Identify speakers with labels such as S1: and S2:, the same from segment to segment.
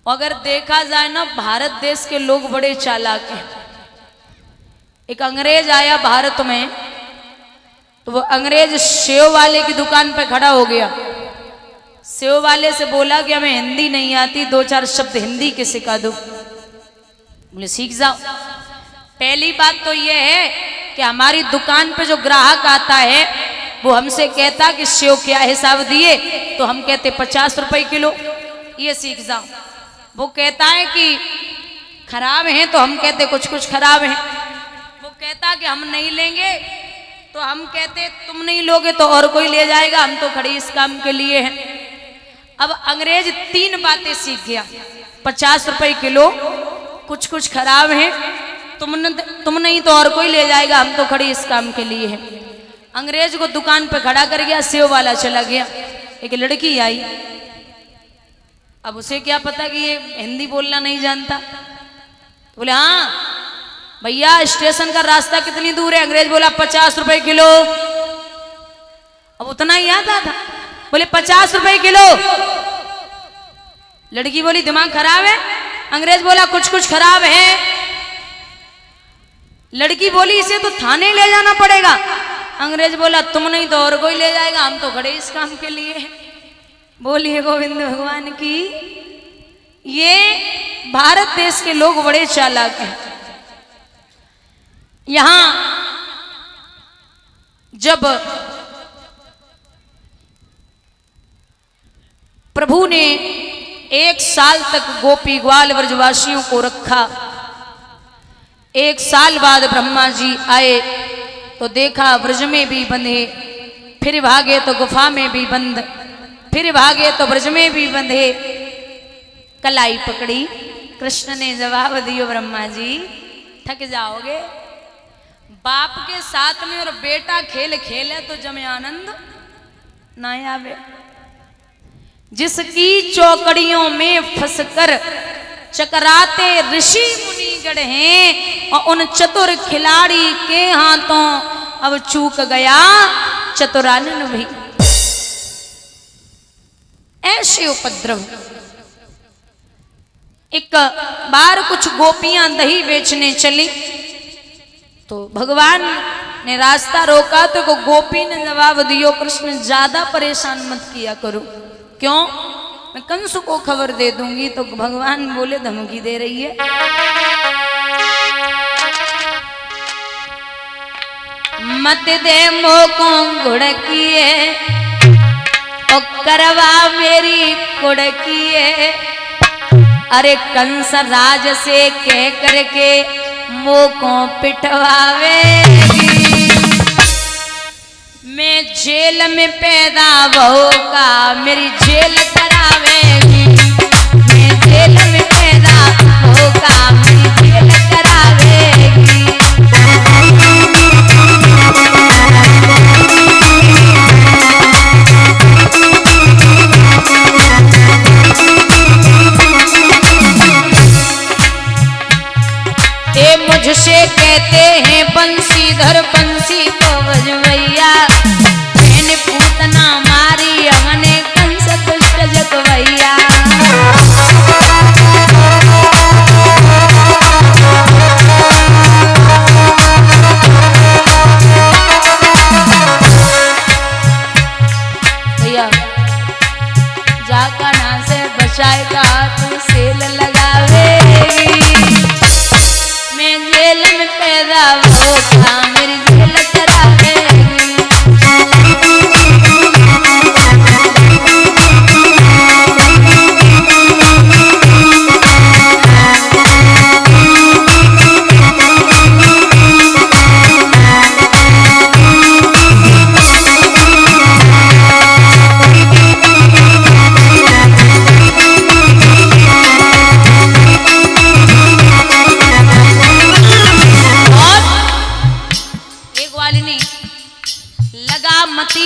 S1: अगर देखा जाए ना, भारत देश के लोग बड़े चालाक हैं। एक अंग्रेज आया भारत में, तो वो अंग्रेज सेव वाले की दुकान पे खड़ा हो गया। सेव वाले से बोला कि हमें हिंदी नहीं आती, 2-4 शब्द हिंदी के सिखा दो। बोले सीख जाओ। पहली बात तो ये है कि हमारी दुकान पे जो ग्राहक आता है वो हमसे कहता कि सेव क्या हिसाब दिए, तो हम कहते 50 रुपए किलो, ये सीख जाओ। वो कहता है कि खराब हैं, तो हम कहते कुछ कुछ खराब हैं। वो कहता कि हम नहीं लेंगे, तो हम कहते तुम नहीं लोगे तो और कोई ले जाएगा, हम तो खड़े इस काम के लिए हैं। अब अंग्रेज 3 बातें सीख गया। 50 रुपए किलो, कुछ कुछ खराब हैं, तुम नहीं तो और कोई ले जाएगा, हम तो खड़े इस काम के लिए हैं। अंग्रेज को दुकान पर खड़ा कर गया, सेव वाला चला गया। एक लड़की आई, अब उसे क्या पता कि ये हिंदी बोलना नहीं जानता। तो बोले हाँ भैया, स्टेशन का रास्ता कितनी दूर है? अंग्रेज बोला 50 रुपए किलो। अब उतना ही आता था। बोले 50 रुपए किलो। लड़की बोली दिमाग खराब है? अंग्रेज बोला कुछ कुछ खराब है। लड़की बोली इसे तो थाने ले जाना पड़ेगा। अंग्रेज बोला तुम नहीं तो और कोई ले जाएगा, हम तो खड़े इस काम के लिए। बोलिए गोविंद भगवान की। ये भारत देश के लोग बड़े चालाक हैं। यहां जब प्रभु ने 1 साल तक गोपी ग्वाल व्रजवासियों को रखा, 1 साल बाद ब्रह्मा जी आए तो देखा ब्रज में भी बंधे, फिर भागे तो गुफा में भी बंद, फिर भागे तो ब्रज में भी बंधे। कलाई पकड़ी, कृष्ण ने जवाब दियो ब्रह्मा जी थक जाओगे। बाप के साथ में और बेटा खेल खेले तो जमे आनंद ना आवे। जिसकी चौकड़ियों में फंसकर चकराते ऋषि मुनि गढ़ हैं, और उन चतुर खिलाड़ी के हाथों अब चूक गया चतुरानन भी। ऐसे उपद्रव। एक बार कुछ गोपियां दही बेचने चली, तो भगवान ने रास्ता रोका तो को गोपी ने जवाब दियो कृष्ण ज्यादा परेशान मत किया करो। क्यों? मैं कंस को खबर दे दूंगी। तो भगवान बोले धमकी दे रही है। मत दे मोको घुड़किए, ओ करवा मेरी कुड़किए। अरे कंस राज से कह करके मोको पिटवावेगी। मैं जेल में पैदा होगा, मेरी जेल करावेगी। मैं जेल में पैदा होगा, मेरी जेल करावेगी। ये मुझसे कहते हैं बंसीधर बंसी को बजवैया। मैंने पूतना मारी, हमने कंस दुष्ट जगवैया। भैया जाका ना से बचाएगा तू सेल लगावेगी। मैं जेल में पैदा होगा, मेरी जेल करावेगी।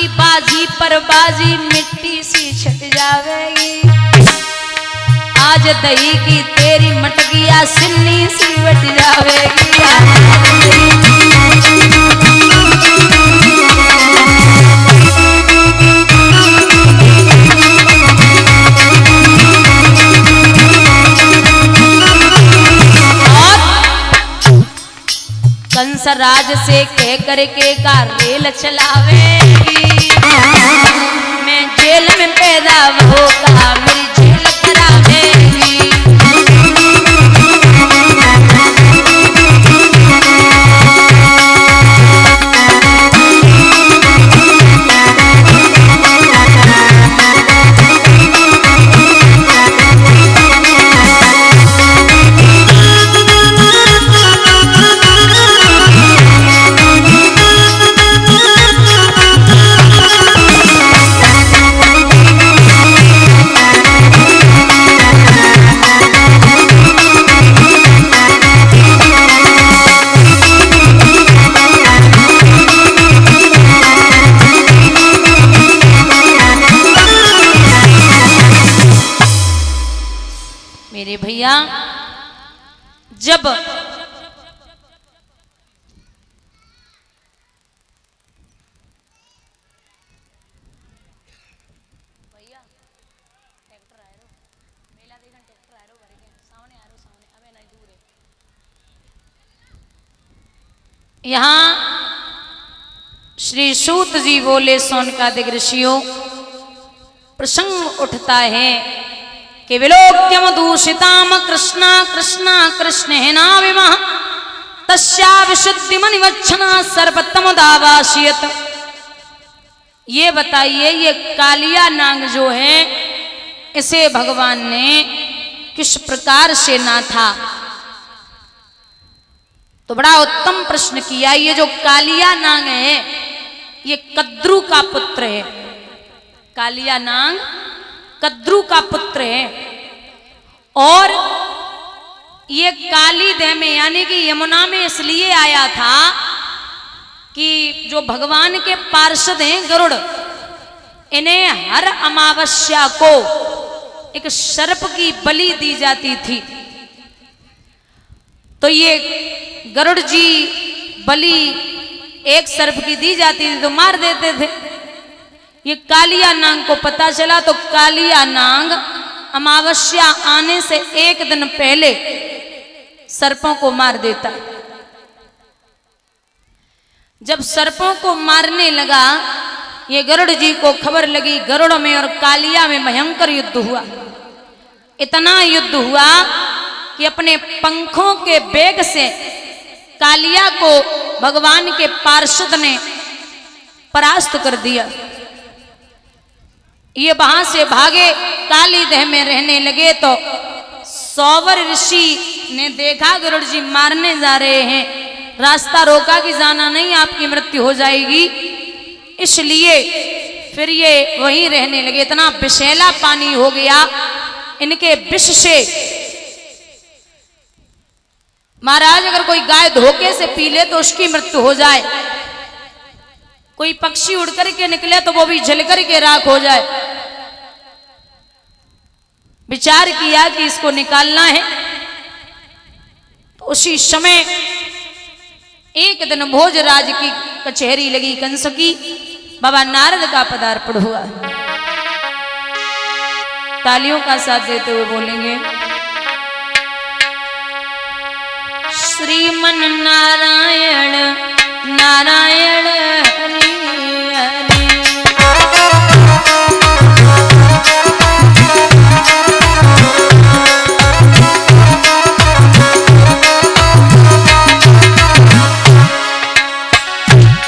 S1: बाजी पर बाजी मिट्टी सी छट जावेगी। आज दही की तेरी मटकिया सिन्नी सी बट जावेगी। राज से कह करके का रेल चलावेगी। मैं जेल में पैदा होगा मेरी जेल करावेगी। भैया जब यहाँ श्री सूत जी बोले सोनकादिक ऋषियों प्रसंग उठता है कि विलोक्यम दूषिताम कृष्णा कृष्णा कृष्ण है नाविमः तस्या विशुद्धि मनिवच्छना सर्वतम दावाशियत। ये बताइए ये कालिया नाग जो है इसे भगवान ने किस प्रकार से नाथा। तो बड़ा उत्तम प्रश्न किया। ये जो कालिया नाग है ये कद्रू का पुत्र है। कालिया नाग कद्रू का पुत्र है और ये काली देह में यानी कि यमुना में इसलिए आया था कि जो भगवान के पार्षद हैं गरुड़ इन्हें हर अमावस्या को एक सर्प की बलि दी जाती थी। तो ये गरुड़ जी बलि एक सर्प की दी जाती थी तो मार देते थे। ये कालिया नाग को पता चला तो कालिया नाग अमावस्या आने से एक दिन पहले सर्पों को मार देता। जब सर्पों को मारने लगा ये गरुड़ जी को खबर लगी। गरुड़ में और कालिया में भयंकर युद्ध हुआ। इतना युद्ध हुआ कि अपने पंखों के वेग से कालिया को भगवान के पार्षद ने परास्त कर दिया। ये वहां से भागे काली देह में रहने लगे तो सौवर ऋषि ने देखा गरुड़ जी मारने जा रहे हैं, रास्ता रोका कि जाना नहीं आपकी मृत्यु हो जाएगी। इसलिए फिर ये वहीं रहने लगे। इतना विषैला पानी हो गया इनके विष से। महाराज अगर कोई गाय धोखे से पी ले तो उसकी मृत्यु हो जाए, कोई पक्षी उड़ करके निकले तो वो भी जल करके राख हो जाए। विचार किया कि इसको निकालना है। तो उसी समय एक दिन भोजराज की कचहरी लगी कंस की। बाबा नारद का पदार्पण हुआ। तालियों का साथ देते हुए बोलेंगे श्रीमन नारायण नारायण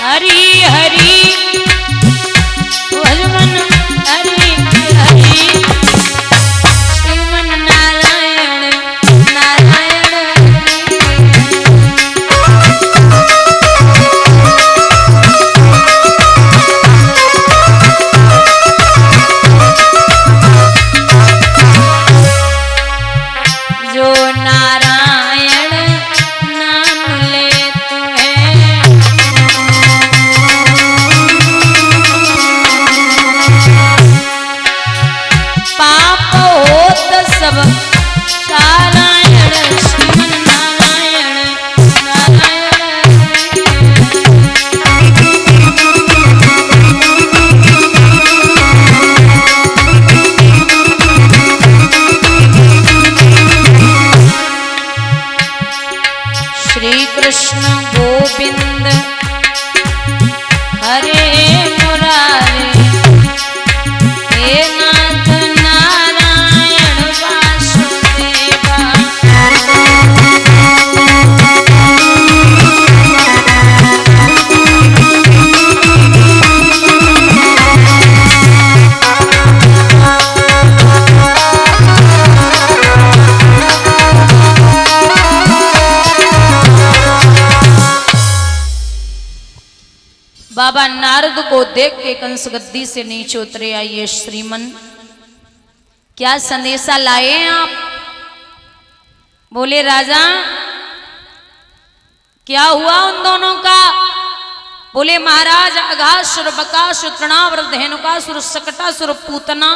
S1: हरि हरि हरि भजमन हरि हरि श्रीमन नारायण नारायण बाबा नारद को देख के कंस गद्दी से नीचे उतरे, आइए श्रीमन क्या संदेशा लाए हैं आप? बोले राजा क्या हुआ उन दोनों का? बोले महाराज अघासुर बकासुर तृणावर धेनुकासुर सकटासुर पूतना